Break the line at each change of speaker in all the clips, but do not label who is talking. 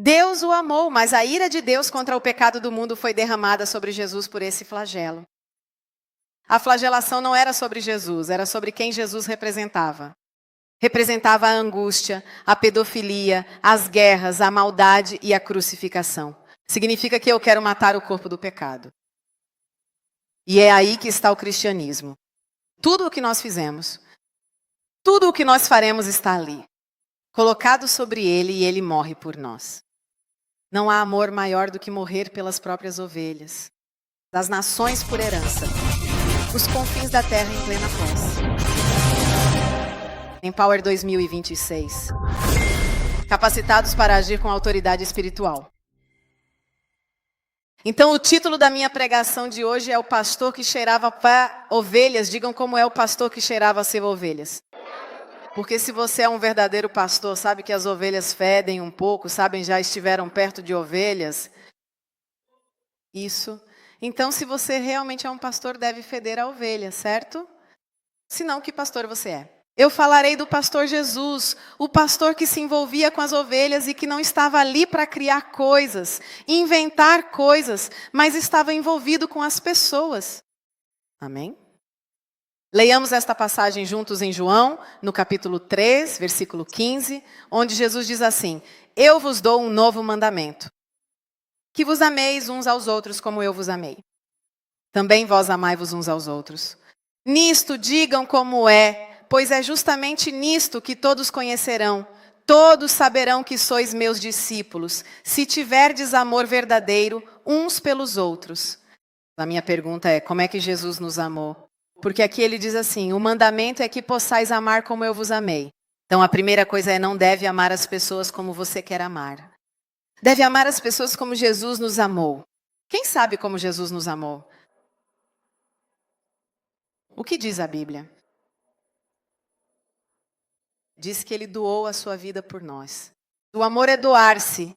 Deus o amou, mas a ira de Deus contra o pecado do mundo foi derramada sobre Jesus por esse flagelo. A flagelação não era sobre Jesus, era sobre quem Jesus representava. Representava a angústia, a pedofilia, as guerras, a maldade e a crucificação. Significa que eu quero matar o corpo do pecado. E é aí que está o cristianismo. Tudo o que nós fizemos, tudo o que nós faremos está ali. Colocado sobre ele e ele morre por nós. Não há amor maior do que morrer pelas próprias ovelhas. Das nações por herança. Os confins da terra em plena posse. Empower 2026. Capacitados para agir com autoridade espiritual. Então o título da minha pregação de hoje é o pastor que cheirava para ovelhas. Digam como é o pastor que cheirava a ser ovelhas. Porque se você é um verdadeiro pastor, sabe que as ovelhas fedem um pouco, sabem, já estiveram perto de ovelhas. Isso. Então, se você realmente é um pastor, deve feder a ovelha, certo? Senão, que pastor você é? Eu falarei do pastor Jesus, o pastor que se envolvia com as ovelhas e que não estava ali para criar coisas, inventar coisas, mas estava envolvido com as pessoas. Amém? Leiamos esta passagem juntos em João, no capítulo 3, versículo 15, onde Jesus diz assim: Eu vos dou um novo mandamento, que vos ameis uns aos outros como eu vos amei. Também vós amai-vos uns aos outros. Nisto digam como é, pois é justamente nisto que todos conhecerão, todos saberão que sois meus discípulos, se tiverdes amor verdadeiro uns pelos outros. A minha pergunta é, como é que Jesus nos amou? Porque aqui ele diz assim, o mandamento é que possais amar como eu vos amei. Então a primeira coisa é, não deve amar as pessoas como você quer amar. Deve amar as pessoas como Jesus nos amou. Quem sabe como Jesus nos amou? O que diz a Bíblia? Diz que ele doou a sua vida por nós. O amor é doar-se.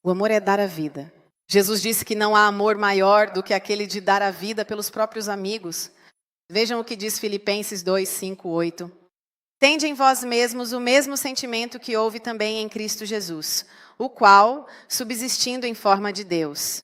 O amor é dar a vida. Jesus disse que não há amor maior do que aquele de dar a vida pelos próprios amigos. Vejam o que diz Filipenses 2, 5, 8. Tende em vós mesmos o mesmo sentimento que houve também em Cristo Jesus, o qual, subsistindo em forma de Deus,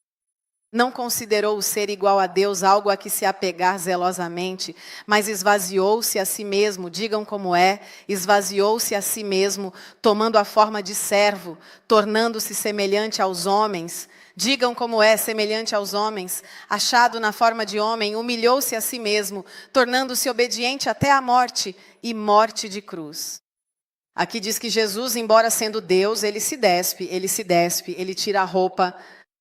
não considerou o ser igual a Deus algo a que se apegar zelosamente, mas esvaziou-se a si mesmo, digam como é, esvaziou-se a si mesmo, tomando a forma de servo, tornando-se semelhante aos homens, digam como é, semelhante aos homens, achado na forma de homem, humilhou-se a si mesmo, tornando-se obediente até a morte e morte de cruz. Aqui diz que Jesus, embora sendo Deus, ele se despe, ele tira a roupa,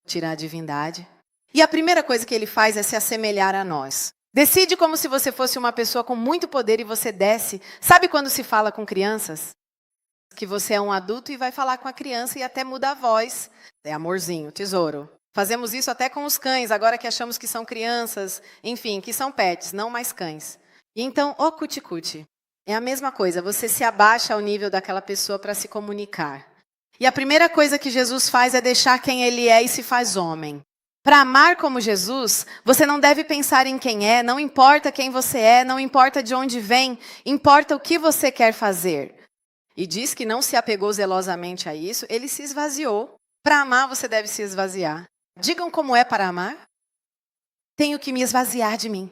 tira a divindade. E a primeira coisa que ele faz é se assemelhar a nós. Decide como se você fosse uma pessoa com muito poder e você desce. Sabe quando se fala com crianças? Que você é um adulto e vai falar com a criança e até muda a voz. É amorzinho, tesouro. Fazemos isso até com os cães, agora que achamos que são crianças, enfim, que são pets, não mais cães. E então, ó cuti-cuti. É a mesma coisa, você se abaixa ao nível daquela pessoa para se comunicar. E a primeira coisa que Jesus faz é deixar quem ele é e se faz homem. Para amar como Jesus, você não deve pensar em quem é, não importa quem você é, não importa de onde vem, importa o que você quer fazer. E diz que não se apegou zelosamente a isso, ele se esvaziou. Para amar, você deve se esvaziar. Digam como é para amar. Tenho que me esvaziar de mim.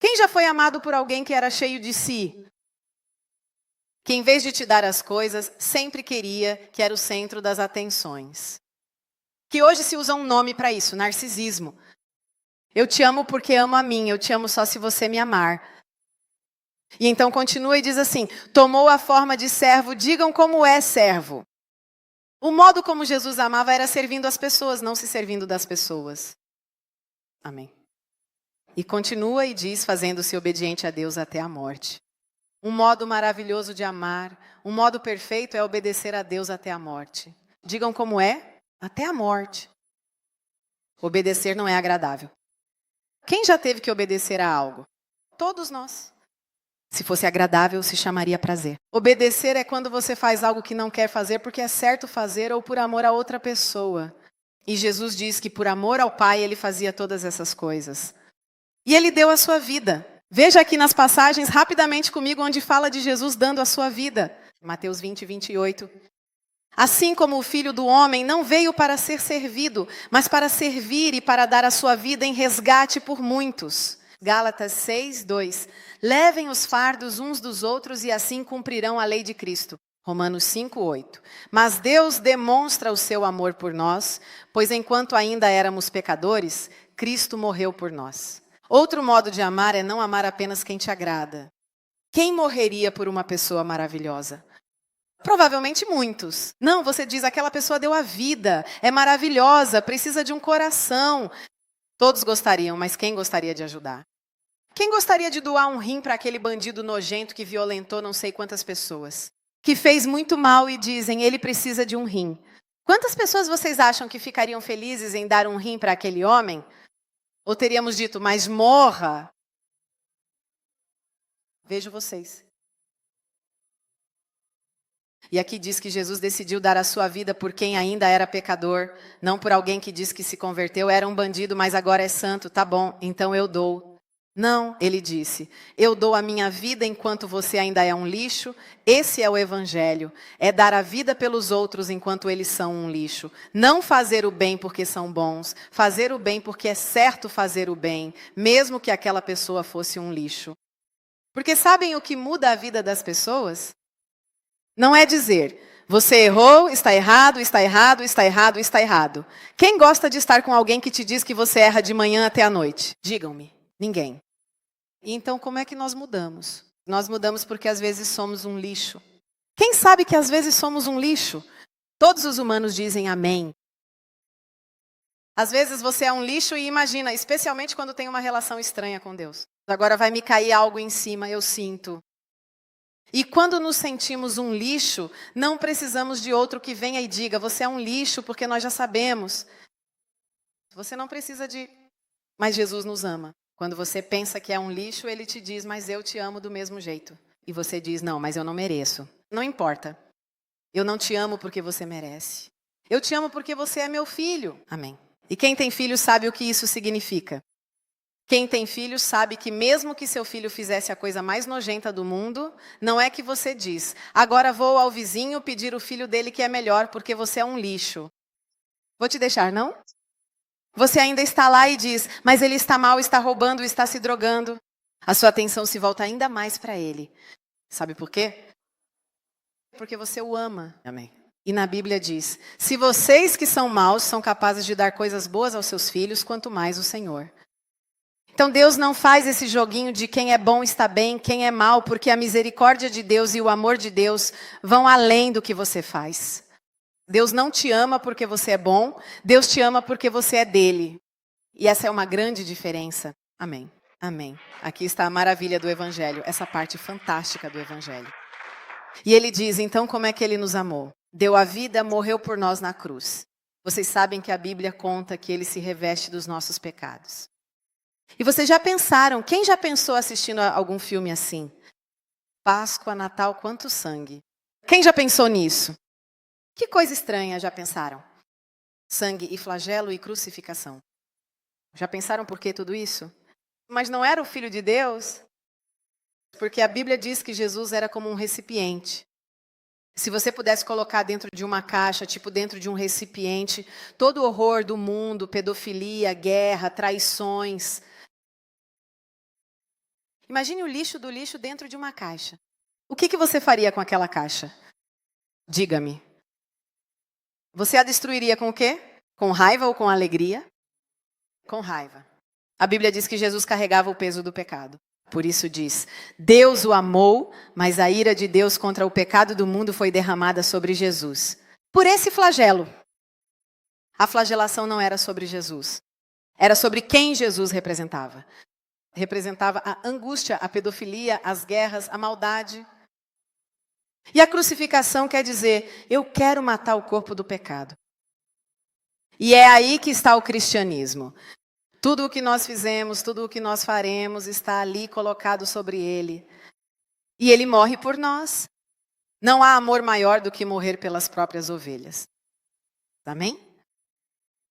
Quem já foi amado por alguém que era cheio de si? Que em vez de te dar as coisas, sempre queria que era o centro das atenções. Que hoje se usa um nome para isso, narcisismo. Eu te amo porque amo a mim, eu te amo só se você me amar. E então continua e diz assim, tomou a forma de servo, digam como é servo. O modo como Jesus amava era servindo as pessoas, não se servindo das pessoas. Amém. E continua e diz, fazendo-se obediente a Deus até a morte. Um modo maravilhoso de amar, um modo perfeito é obedecer a Deus até a morte. Digam como é? Até a morte. Obedecer não é agradável. Quem já teve que obedecer a algo? Todos nós. Se fosse agradável, se chamaria prazer. Obedecer é quando você faz algo que não quer fazer porque é certo fazer ou por amor a outra pessoa. E Jesus diz que por amor ao Pai ele fazia todas essas coisas. E ele deu a sua vida. Veja aqui nas passagens, rapidamente comigo, onde fala de Jesus dando a sua vida. Mateus 20, 28. Assim como o Filho do Homem não veio para ser servido, mas para servir e para dar a sua vida em resgate por muitos. Gálatas 6:2. Levem os fardos uns dos outros e assim cumprirão a lei de Cristo. Romanos 5:8. Mas Deus demonstra o seu amor por nós, pois enquanto ainda éramos pecadores, Cristo morreu por nós. Outro modo de amar é não amar apenas quem te agrada. Quem morreria por uma pessoa maravilhosa? Provavelmente muitos. Não, você diz, aquela pessoa deu a vida, é maravilhosa, precisa de um coração. Todos gostariam, mas quem gostaria de ajudar? Quem gostaria de doar um rim para aquele bandido nojento que violentou não sei quantas pessoas? Que fez muito mal e dizem, ele precisa de um rim. Quantas pessoas vocês acham que ficariam felizes em dar um rim para aquele homem? Ou teríamos dito, mas morra? Vejo vocês. E aqui diz que Jesus decidiu dar a sua vida por quem ainda era pecador, não por alguém que diz que se converteu, era um bandido, mas agora é santo, tá bom, então eu dou. Não, ele disse, eu dou a minha vida enquanto você ainda é um lixo, esse é o evangelho, é dar a vida pelos outros enquanto eles são um lixo. Não fazer o bem porque são bons, fazer o bem porque é certo fazer o bem, mesmo que aquela pessoa fosse um lixo. Porque sabem o que muda a vida das pessoas? Não é dizer, você errou, está errado, está errado, está errado, está errado. Quem gosta de estar com alguém que te diz que você erra de manhã até a noite? Digam-me. Ninguém. E então como é que nós mudamos? Nós mudamos porque às vezes somos um lixo. Quem sabe que às vezes somos um lixo? Todos os humanos dizem amém. Às vezes você é um lixo e imagina, especialmente quando tem uma relação estranha com Deus. Agora vai me cair algo em cima, eu sinto. E quando nos sentimos um lixo, não precisamos de outro que venha e diga, você é um lixo, porque nós já sabemos. Você não precisa de... Mas Jesus nos ama. Quando você pensa que é um lixo, ele te diz, mas eu te amo do mesmo jeito. E você diz, não, mas eu não mereço. Não importa. Eu não te amo porque você merece. Eu te amo porque você é meu filho. Amém. E quem tem filho sabe o que isso significa. Quem tem filho sabe que mesmo que seu filho fizesse a coisa mais nojenta do mundo, não é que você diz, agora vou ao vizinho pedir o filho dele que é melhor porque você é um lixo. Vou te deixar, não? Você ainda está lá e diz, mas ele está mal, está roubando, está se drogando. A sua atenção se volta ainda mais para ele. Sabe por quê? Porque você o ama. Amém. E na Bíblia diz, se vocês que são maus são capazes de dar coisas boas aos seus filhos, quanto mais o Senhor. Então Deus não faz esse joguinho de quem é bom está bem, quem é mal, porque a misericórdia de Deus e o amor de Deus vão além do que você faz. Deus não te ama porque você é bom, Deus te ama porque você é dele. E essa é uma grande diferença. Amém. Amém. Aqui está a maravilha do Evangelho, essa parte fantástica do Evangelho. E ele diz, então como é que ele nos amou? Deu a vida, morreu por nós na cruz. Vocês sabem que a Bíblia conta que ele se reveste dos nossos pecados. E vocês já pensaram, quem já pensou assistindo a algum filme assim? Páscoa, Natal, quanto sangue. Quem já pensou nisso? Que coisa estranha já pensaram? Sangue e flagelo e crucificação. Já pensaram por que tudo isso? Mas não era o Filho de Deus? Porque a Bíblia diz que Jesus era como um recipiente. Se você pudesse colocar dentro de uma caixa, tipo dentro de um recipiente, todo o horror do mundo, pedofilia, guerra, traições. Imagine o lixo do lixo dentro de uma caixa. O que você faria com aquela caixa? Diga-me. Você a destruiria com o quê? Com raiva ou com alegria? Com raiva. A Bíblia diz que Jesus carregava o peso do pecado. Por isso diz, Deus o amou, mas a ira de Deus contra o pecado do mundo foi derramada sobre Jesus. Por esse flagelo. A flagelação não era sobre Jesus. Era sobre quem Jesus representava. Representava a angústia, a pedofilia, as guerras, a maldade. E a crucificação quer dizer, eu quero matar o corpo do pecado. E é aí que está o cristianismo. Tudo o que nós fizemos, tudo o que nós faremos está ali colocado sobre ele. E ele morre por nós. Não há amor maior do que morrer pelas próprias ovelhas. Amém?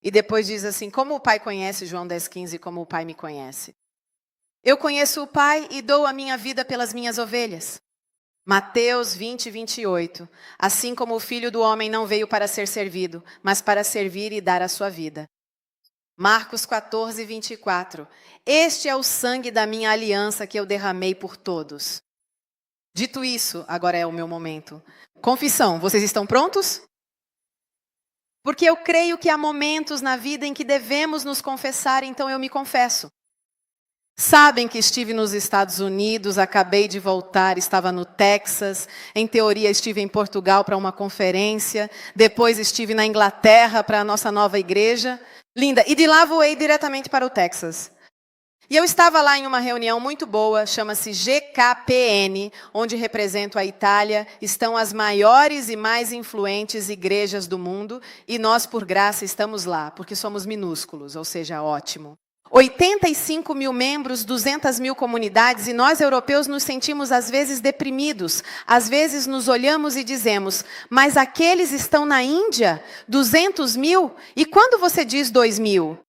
E depois diz assim, como o Pai conhece, João 10,15, como o Pai me conhece. Eu conheço o Pai e dou a minha vida pelas minhas ovelhas. Mateus 20, 28. Assim como o Filho do Homem não veio para ser servido, mas para servir e dar a sua vida. Marcos 14, 24. Este é o sangue da minha aliança que eu derramei por todos. Dito isso, agora é o meu momento. Confissão, vocês estão prontos? Porque eu creio que há momentos na vida em que devemos nos confessar, então eu me confesso. Sabem que estive nos Estados Unidos, acabei de voltar, estava no Texas, em teoria estive em Portugal para uma conferência, depois estive na Inglaterra para a nossa nova igreja. Linda, e de lá voei diretamente para o Texas. E eu estava lá em uma reunião muito boa, chama-se GKPN, onde represento a Itália, estão as maiores e mais influentes igrejas do mundo, e nós, por graça, estamos lá, porque somos minúsculos, ou seja, ótimo. 85 mil membros, 200 mil comunidades, e nós, europeus, nos sentimos às vezes deprimidos. Às vezes nos olhamos e dizemos, mas aqueles estão na Índia, 200 mil? E quando você diz 2 mil?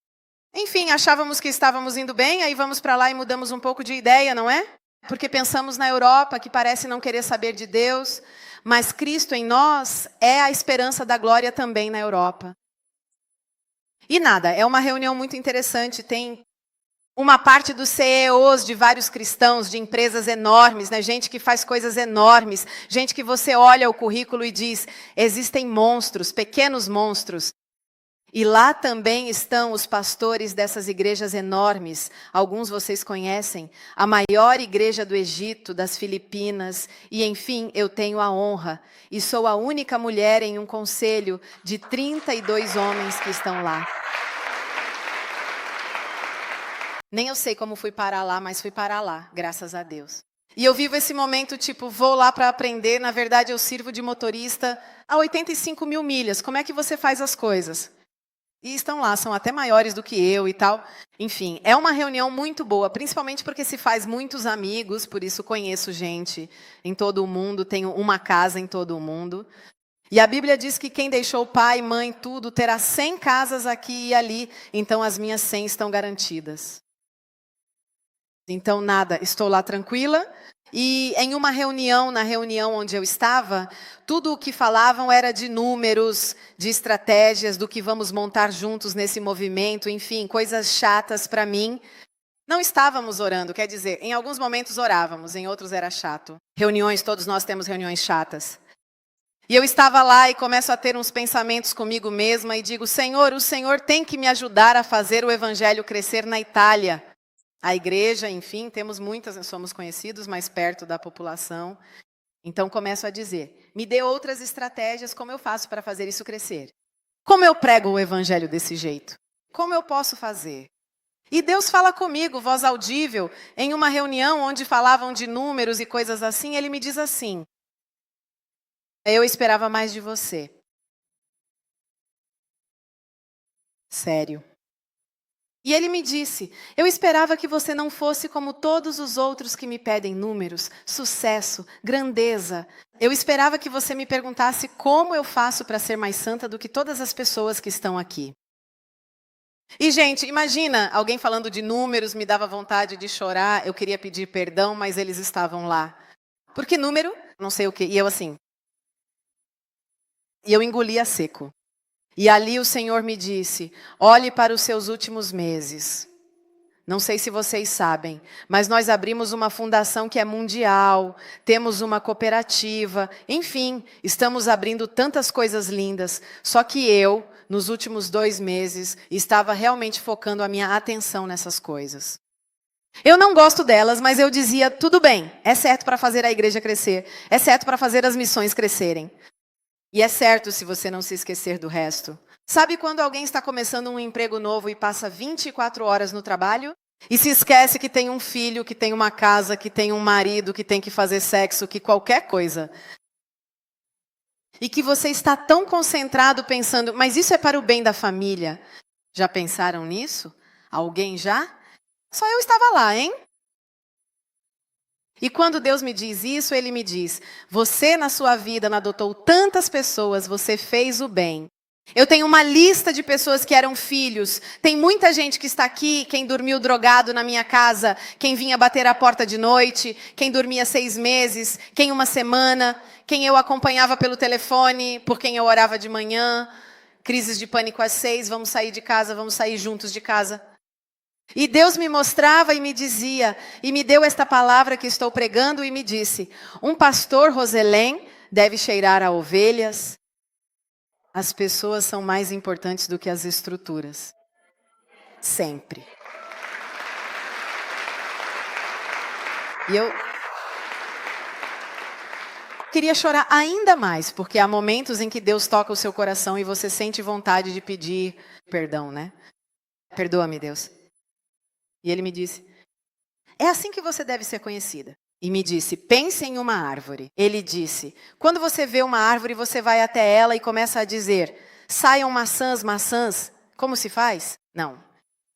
Enfim, achávamos que estávamos indo bem, aí vamos para lá e mudamos um pouco de ideia, não é? Porque pensamos na Europa, que parece não querer saber de Deus, mas Cristo em nós é a esperança da glória também na Europa. E nada, é uma reunião muito interessante, tem uma parte dos CEOs de vários cristãos, de empresas enormes, né? Gente que faz coisas enormes, gente que você olha o currículo e diz, existem monstros, pequenos monstros. E lá também estão os pastores dessas igrejas enormes, alguns vocês conhecem, a maior igreja do Egito, das Filipinas, e enfim, eu tenho a honra, e sou a única mulher em um conselho de 32 homens que estão lá. Nem eu sei como fui parar lá, mas fui parar lá, graças a Deus. E eu vivo esse momento, tipo, vou lá para aprender, na verdade eu sirvo de motorista a 85 mil milhas, como é que você faz as coisas? E estão lá, são até maiores do que eu e tal. Enfim, é uma reunião muito boa, principalmente porque se faz muitos amigos, por isso conheço gente em todo o mundo, tenho uma casa em todo o mundo. E a Bíblia diz que quem deixou pai, mãe, tudo, terá 100 casas aqui e ali, então as minhas 100 estão garantidas. Então nada, estou lá tranquila. E em uma reunião, na reunião onde eu estava, tudo o que falavam era de números, de estratégias, do que vamos montar juntos nesse movimento, enfim, coisas chatas para mim. Não estávamos orando, quer dizer, em alguns momentos orávamos, em outros era chato. Reuniões, todos nós temos reuniões chatas. E eu estava lá e começo a ter uns pensamentos comigo mesma e digo, Senhor, o Senhor tem que me ajudar a fazer o evangelho crescer na Itália. A igreja, enfim, temos muitas, somos conhecidos mais perto da população. Então começo a dizer, me dê outras estratégias, como eu faço para fazer isso crescer? Como eu prego o evangelho desse jeito? Como eu posso fazer? E Deus fala comigo, voz audível, em uma reunião onde falavam de números e coisas assim, Ele me diz assim, eu esperava mais de você. Sério. E ele me disse, eu esperava que você não fosse como todos os outros que me pedem números, sucesso, grandeza. Eu esperava que você me perguntasse como eu faço para ser mais santa do que todas as pessoas que estão aqui. E, gente, imagina, alguém falando de números, me dava vontade de chorar, eu queria pedir perdão, mas eles estavam lá. Porque número, não sei o quê, e eu assim. E eu engolia seco. E ali o Senhor me disse, olhe para os seus últimos meses. Não sei se vocês sabem, mas nós abrimos uma fundação que é mundial, temos uma cooperativa, enfim, estamos abrindo tantas coisas lindas. Só que eu, nos últimos 2 meses, estava realmente focando a minha atenção nessas coisas. Eu não gosto delas, mas eu dizia, tudo bem, é certo para fazer a igreja crescer, é certo para fazer as missões crescerem. E é certo se você não se esquecer do resto. Sabe quando alguém está começando um emprego novo e passa 24 horas no trabalho? E se esquece que tem um filho, que tem uma casa, que tem um marido, que tem que fazer sexo, que qualquer coisa. E que você está tão concentrado pensando, mas isso é para o bem da família. Já pensaram nisso? Alguém já? Só eu estava lá, hein? E quando Deus me diz isso, Ele me diz, você na sua vida não adotou tantas pessoas, você fez o bem. Eu tenho uma lista de pessoas que eram filhos. Tem muita gente que está aqui, quem dormiu drogado na minha casa, quem vinha bater a porta de noite, quem dormia 6 meses, quem uma semana, quem eu acompanhava pelo telefone, por quem eu orava de manhã, crises de pânico às 6, vamos sair de casa, vamos sair juntos de casa. E Deus me mostrava e me dizia, e me deu esta palavra que estou pregando e me disse: um pastor, Roselém, deve cheirar a ovelhas. As pessoas são mais importantes do que as estruturas. Sempre. E eu queria chorar ainda mais, porque há momentos em que Deus toca o seu coração e você sente vontade de pedir perdão, né? Perdoa-me, Deus. E ele me disse: é assim que você deve ser conhecida. E me disse: pense em uma árvore. Ele disse: quando você vê uma árvore, você vai até ela e começa a dizer: saiam maçãs, maçãs. Como se faz? Não.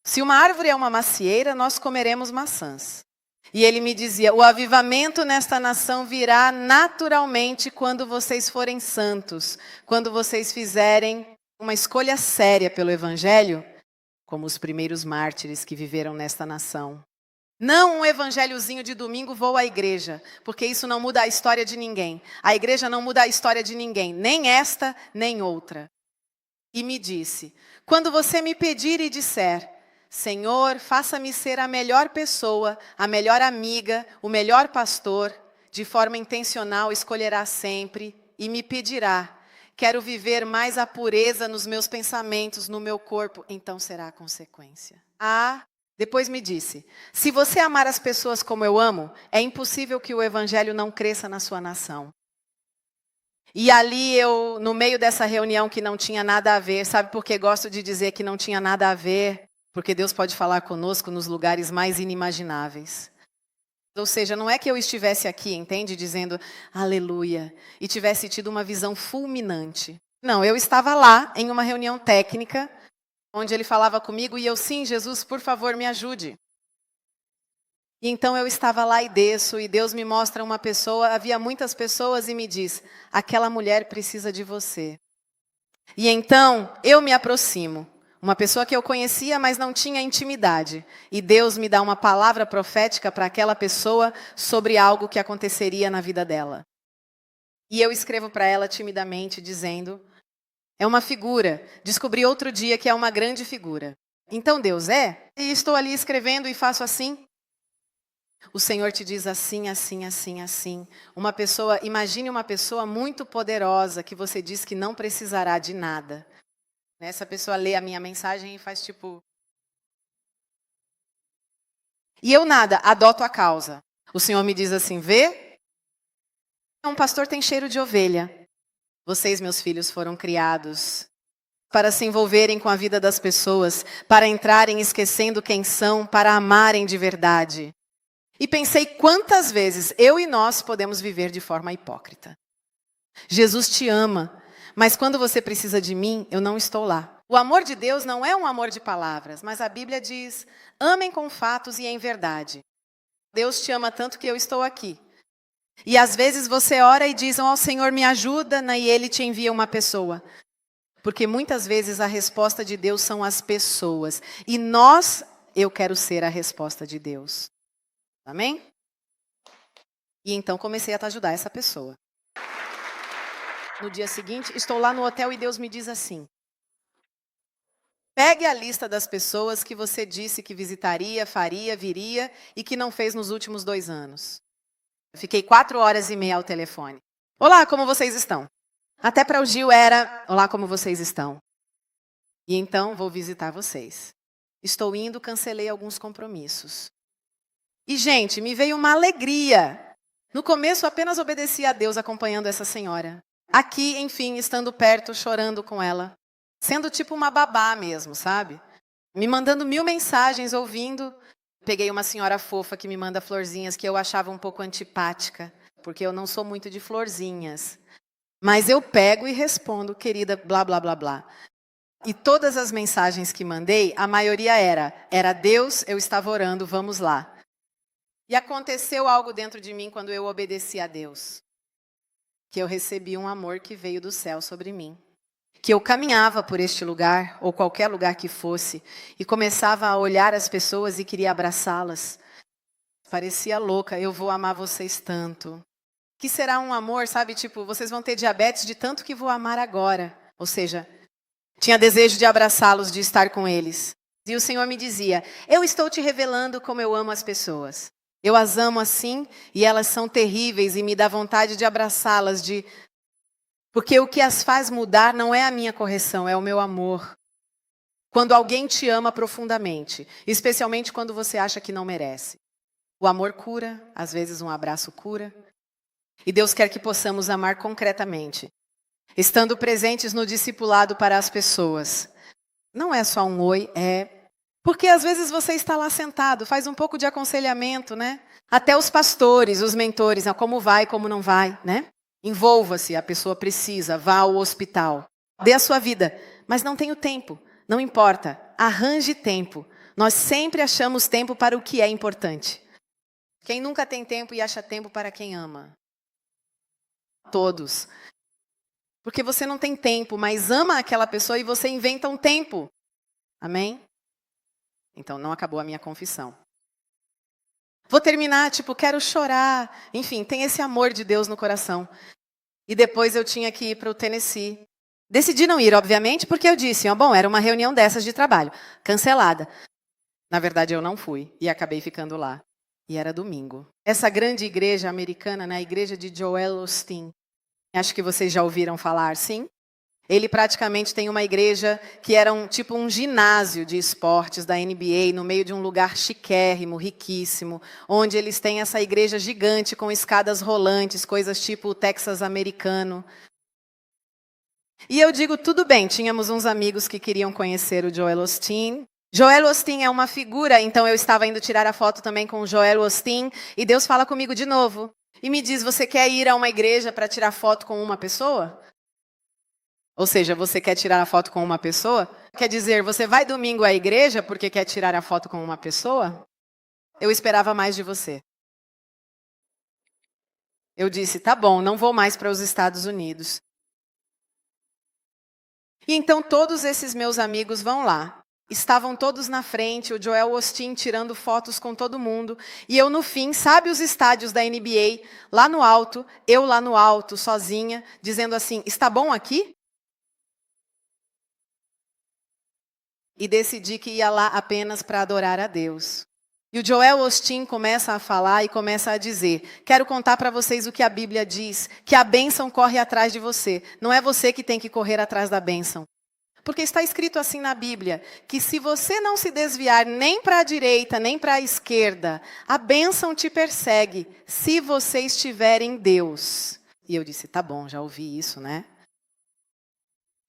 Se uma árvore é uma macieira, nós comeremos maçãs. E ele me dizia: o avivamento nesta nação virá naturalmente quando vocês forem santos, quando vocês fizerem uma escolha séria pelo evangelho, como os primeiros mártires que viveram nesta nação. Não um evangelhozinho de domingo, vou à igreja, porque isso não muda a história de ninguém. A igreja não muda a história de ninguém, nem esta, nem outra. E me disse: quando você me pedir e disser: Senhor, faça-me ser a melhor pessoa, a melhor amiga, o melhor pastor, de forma intencional escolherá sempre e me pedirá: quero viver mais a pureza nos meus pensamentos, no meu corpo, então será a consequência. Depois me disse: se você amar as pessoas como eu amo, é impossível que o evangelho não cresça na sua nação. E ali eu, no meio dessa reunião que não tinha nada a ver, sabe por que gosto de dizer que não tinha nada a ver? Porque Deus pode falar conosco nos lugares mais inimagináveis. Ou seja, não é que eu estivesse aqui, entende? Dizendo aleluia, e tivesse tido uma visão fulminante. Não, eu estava lá em uma reunião técnica, onde ele falava comigo e eu: sim, Jesus, por favor, me ajude. E então eu estava lá e desço, e Deus me mostra uma pessoa, havia muitas pessoas, e me diz: aquela mulher precisa de você. E então eu me aproximo, uma pessoa que eu conhecia, mas não tinha intimidade. E Deus me dá uma palavra profética para aquela pessoa sobre algo que aconteceria na vida dela. E eu escrevo para ela timidamente, dizendo: é uma figura. Descobri outro dia que é uma grande figura. Então Deus é? E estou ali escrevendo e faço assim. O Senhor te diz assim, assim, assim, assim. Uma pessoa, imagine uma pessoa muito poderosa que você diz que não precisará de nada. Essa pessoa lê a minha mensagem e faz tipo... E eu nada, adoto a causa. O Senhor me diz assim: vê? Um pastor tem cheiro de ovelha. Vocês, meus filhos, foram criados para se envolverem com a vida das pessoas, para entrarem esquecendo quem são, para amarem de verdade. E pensei quantas vezes eu e nós podemos viver de forma hipócrita. Jesus te ama, mas quando você precisa de mim, eu não estou lá. O amor de Deus não é um amor de palavras, mas a Bíblia diz: amem com fatos e em verdade. Deus te ama tanto que eu estou aqui. E às vezes você ora e diz: ó, Senhor, me ajuda, e Ele te envia uma pessoa. Porque muitas vezes a resposta de Deus são as pessoas. E eu quero ser a resposta de Deus. Amém? E então comecei a ajudar essa pessoa. No dia seguinte, estou lá no hotel e Deus me diz assim: pegue a lista das pessoas que você disse que visitaria, faria, viria e que não fez nos últimos 2 anos. Eu fiquei 4h30 ao telefone. Olá, como vocês estão? Até para o Gil era: olá, como vocês estão? E então vou visitar vocês. Estou indo, cancelei alguns compromissos. E, gente, me veio uma alegria. No começo, apenas obedeci a Deus acompanhando essa senhora. Aqui, enfim, estando perto, chorando com ela. Sendo tipo uma babá mesmo, sabe? Me mandando 1000 mensagens, ouvindo. Peguei uma senhora fofa que me manda florzinhas que eu achava um pouco antipática, porque eu não sou muito de florzinhas. Mas eu pego e respondo: querida, blá, blá, blá, blá. E todas as mensagens que mandei, a maioria era Deus, eu estava orando, vamos lá. E aconteceu algo dentro de mim quando eu obedeci a Deus. Que eu recebi um amor que veio do céu sobre mim. que eu caminhava por este lugar, ou qualquer lugar que fosse, e começava a olhar as pessoas e queria abraçá-las. Parecia louca, eu vou amar vocês tanto. Que será um amor, sabe, tipo, vocês vão ter diabetes de tanto que vou amar agora. Ou seja, tinha desejo de abraçá-los, de estar com eles. E o Senhor me dizia, eu estou te revelando como eu amo as pessoas. Eu as amo assim, e elas são terríveis, e me dá vontade de abraçá-las, porque o que as faz mudar não é a minha correção, é o meu amor. Quando alguém te ama profundamente, especialmente quando você acha que não merece. O amor cura, às vezes um abraço cura. E Deus quer que possamos amar concretamente, estando presentes no discipulado para as pessoas. Não é só um oi, porque às vezes você está lá sentado, faz um pouco de aconselhamento, né? Até os pastores, os mentores, como vai, como não vai, né? Envolva-se, a pessoa precisa, vá ao hospital. Dê a sua vida, mas não tenho tempo, não importa, arranje tempo. Nós sempre achamos tempo para o que é importante. Quem nunca tem tempo e acha tempo para quem ama? Todos. Porque você não tem tempo, mas ama aquela pessoa e você inventa um tempo. Amém? Então não acabou a minha confissão. Vou terminar, quero chorar. Enfim, tem esse amor de Deus no coração. E depois eu tinha que ir para o Tennessee. Decidi não ir, obviamente, porque eu disse, era uma reunião dessas de trabalho, cancelada. Na verdade, eu não fui e acabei ficando lá. E era domingo. Essa grande igreja americana, a igreja de Joel Osteen, acho que vocês já ouviram falar, sim? Ele praticamente tem uma igreja que era um ginásio de esportes da NBA, no meio de um lugar chiquérrimo, riquíssimo, onde eles têm essa igreja gigante com escadas rolantes, coisas tipo o Texas americano. E eu digo, tudo bem, tínhamos uns amigos que queriam conhecer o Joel Osteen. Joel Osteen é uma figura, então eu estava indo tirar a foto também com o Joel Osteen, e Deus fala comigo de novo. E me diz, você quer ir a uma igreja para tirar foto com uma pessoa? Ou seja, você quer tirar a foto com uma pessoa? Quer dizer, você vai domingo à igreja porque quer tirar a foto com uma pessoa? Eu esperava mais de você. Eu disse, tá bom, não vou mais para os Estados Unidos. E então todos esses meus amigos vão lá. Estavam todos na frente, o Joel Osteen tirando fotos com todo mundo. E eu no fim, sabe os estádios da NBA, lá no alto, eu lá no alto, sozinha, dizendo assim, está bom aqui? E decidi que ia lá apenas para adorar a Deus. E o Joel Osteen começa a falar e começa a dizer, quero contar para vocês o que a Bíblia diz, que a bênção corre atrás de você. Não é você que tem que correr atrás da bênção. Porque está escrito assim na Bíblia, que se você não se desviar nem para a direita, nem para a esquerda, a bênção te persegue, se você estiver em Deus. E eu disse, tá bom, já ouvi isso, né?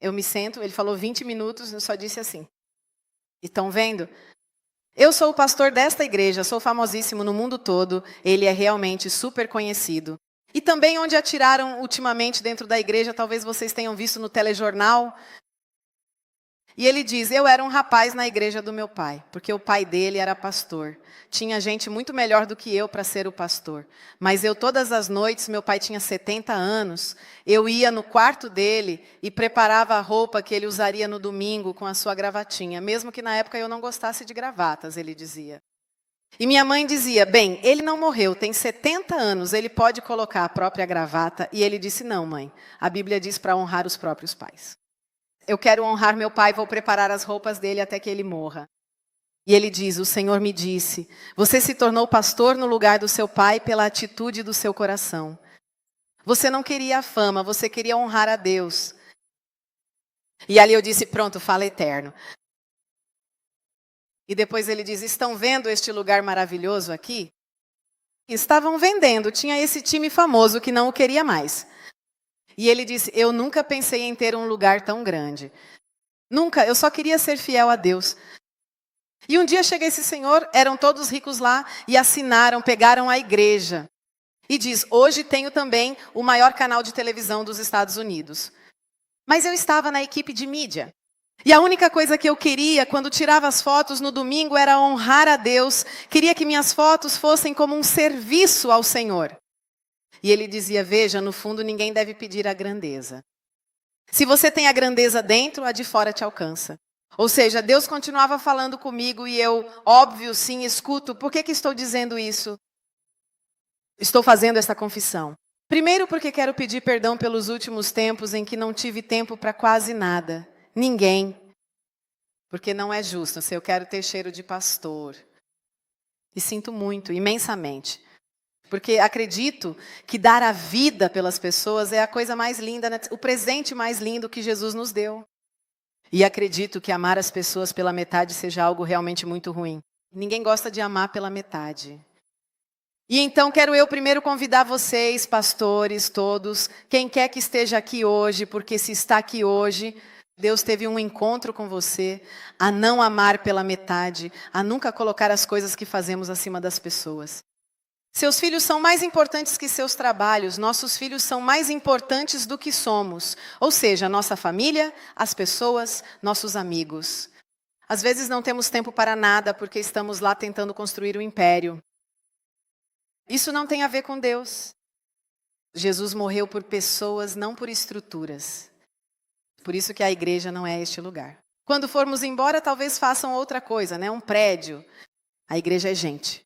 Eu me sento, ele falou 20 minutos, eu só disse assim. Estão vendo? Eu sou o pastor desta igreja, sou famosíssimo no mundo todo, ele é realmente super conhecido. E também onde atiraram ultimamente dentro da igreja, talvez vocês tenham visto no telejornal. E ele diz, eu era um rapaz na igreja do meu pai, porque o pai dele era pastor. Tinha gente muito melhor do que eu para ser o pastor. Mas eu todas as noites, meu pai tinha 70 anos, eu ia no quarto dele e preparava a roupa que ele usaria no domingo com a sua gravatinha. Mesmo que na época eu não gostasse de gravatas, ele dizia. E minha mãe dizia, bem, ele não morreu, tem 70 anos, ele pode colocar a própria gravata. E ele disse, não mãe, a Bíblia diz para honrar os próprios pais. Eu quero honrar meu pai, vou preparar as roupas dele até que ele morra. E ele diz, o Senhor me disse, você se tornou pastor no lugar do seu pai pela atitude do seu coração. Você não queria a fama, você queria honrar a Deus. E ali eu disse, pronto, fala eterno. E depois ele diz, estão vendo este lugar maravilhoso aqui? Estavam vendendo, tinha esse time famoso que não o queria mais. E ele disse, eu nunca pensei em ter um lugar tão grande. Nunca, eu só queria ser fiel a Deus. E um dia chega esse senhor, eram todos ricos lá, e assinaram, pegaram a igreja. E diz, hoje tenho também o maior canal de televisão dos Estados Unidos. Mas eu estava na equipe de mídia. E a única coisa que eu queria, quando tirava as fotos no domingo, era honrar a Deus. Queria que minhas fotos fossem como um serviço ao Senhor. E ele dizia, veja, no fundo ninguém deve pedir a grandeza. Se você tem a grandeza dentro, a de fora te alcança. Ou seja, Deus continuava falando comigo e eu, óbvio, sim, escuto. Por que estou dizendo isso? Estou fazendo essa confissão. Primeiro porque quero pedir perdão pelos últimos tempos em que não tive tempo para quase nada. Ninguém. Porque não é justo. Se eu quero ter cheiro de pastor. E sinto muito, imensamente. Porque acredito que dar a vida pelas pessoas é a coisa mais linda, o presente mais lindo que Jesus nos deu. E acredito que amar as pessoas pela metade seja algo realmente muito ruim. Ninguém gosta de amar pela metade. E então quero eu primeiro convidar vocês, pastores, todos, quem quer que esteja aqui hoje, porque se está aqui hoje, Deus teve um encontro com você, a não amar pela metade, a nunca colocar as coisas que fazemos acima das pessoas. Seus filhos são mais importantes que seus trabalhos, nossos filhos são mais importantes do que somos. Ou seja, nossa família, as pessoas, nossos amigos. Às vezes não temos tempo para nada porque estamos lá tentando construir um império. Isso não tem a ver com Deus. Jesus morreu por pessoas, não por estruturas. Por isso que a igreja não é este lugar. Quando formos embora, talvez façam outra coisa, né? Um prédio. A igreja é gente.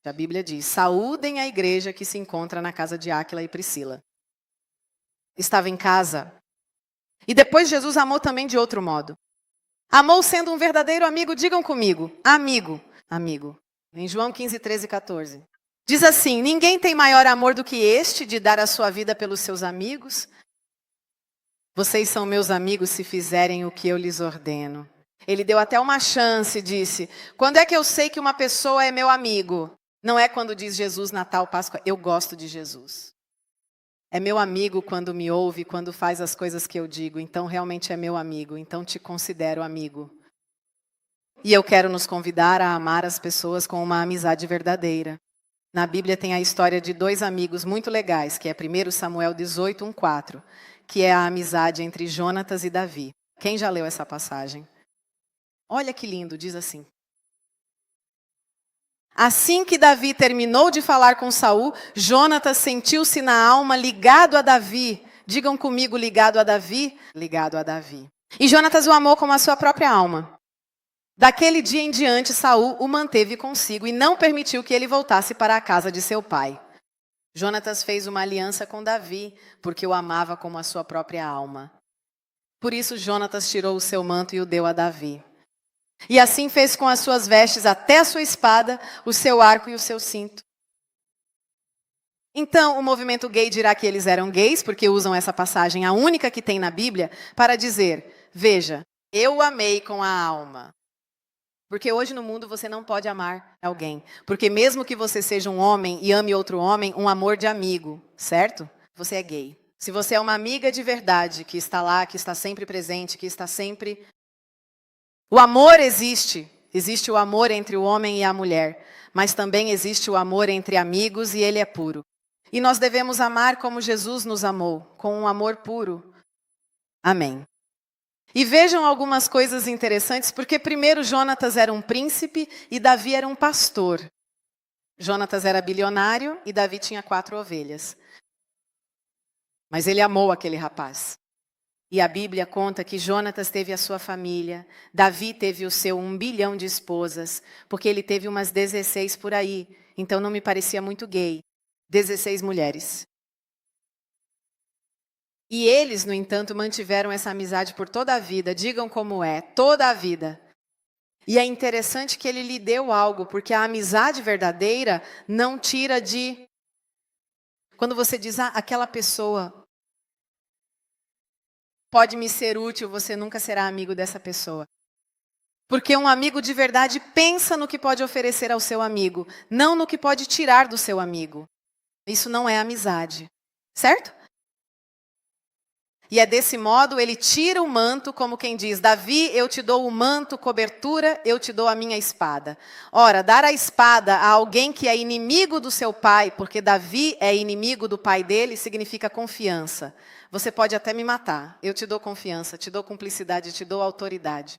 A Bíblia diz, saúdem a igreja que se encontra na casa de Áquila e Priscila. Estava em casa. E depois Jesus amou também de outro modo. Amou sendo um verdadeiro amigo, digam comigo, amigo, amigo. Em João 15, 13 e 14. Diz assim, ninguém tem maior amor do que este de dar a sua vida pelos seus amigos. Vocês são meus amigos se fizerem o que eu lhes ordeno. Ele deu até uma chance, disse, quando é que eu sei que uma pessoa é meu amigo? Não é quando diz Jesus, Natal, Páscoa, eu gosto de Jesus. É meu amigo quando me ouve, quando faz as coisas que eu digo. Então realmente é meu amigo, então te considero amigo. E eu quero nos convidar a amar as pessoas com uma amizade verdadeira. Na Bíblia tem a história de dois amigos muito legais, que é 1 Samuel 18, 1, 4, que é a amizade entre Jonatas e Davi. Quem já leu essa passagem? Olha que lindo, diz assim. Assim que Davi terminou de falar com Saul, Jonatas sentiu-se na alma ligado a Davi. Digam comigo, ligado a Davi? Ligado a Davi. E Jonatas o amou como a sua própria alma. Daquele dia em diante, Saul o manteve consigo e não permitiu que ele voltasse para a casa de seu pai. Jonatas fez uma aliança com Davi, porque o amava como a sua própria alma. Por isso, Jonatas tirou o seu manto e o deu a Davi. E assim fez com as suas vestes até a sua espada, o seu arco e o seu cinto. Então, o movimento gay dirá que eles eram gays, porque usam essa passagem, a única que tem na Bíblia, para dizer, veja, eu o amei com a alma. Porque hoje no mundo você não pode amar alguém. Porque mesmo que você seja um homem e ame outro homem, um amor de amigo, certo? Você é gay. Se você é uma amiga de verdade, que está lá, que está sempre presente, que está sempre... O amor existe. Existe o amor entre o homem e a mulher. Mas também existe o amor entre amigos e ele é puro. E nós devemos amar como Jesus nos amou, com um amor puro. Amém. E vejam algumas coisas interessantes, porque primeiro Jonatas era um príncipe e Davi era um pastor. Jonatas era bilionário e Davi tinha 4 ovelhas. Mas ele amou aquele rapaz. E a Bíblia conta que Jonatas teve a sua família, Davi teve o seu 1 bilhão de esposas, porque ele teve umas 16 por aí, então não me parecia muito gay. 16 mulheres. E eles, no entanto, mantiveram essa amizade por toda a vida, digam como é, toda a vida. E é interessante que ele lhe deu algo, porque a amizade verdadeira não tira de... Quando você diz, aquela pessoa... pode me ser útil, você nunca será amigo dessa pessoa. Porque um amigo de verdade pensa no que pode oferecer ao seu amigo, não no que pode tirar do seu amigo. Isso não é amizade, certo? E é desse modo, ele tira o manto, como quem diz, Davi, eu te dou o manto, cobertura, eu te dou a minha espada. Ora, dar a espada a alguém que é inimigo do seu pai, porque Davi é inimigo do pai dele, significa confiança. Você pode até me matar, eu te dou confiança, te dou cumplicidade, te dou autoridade.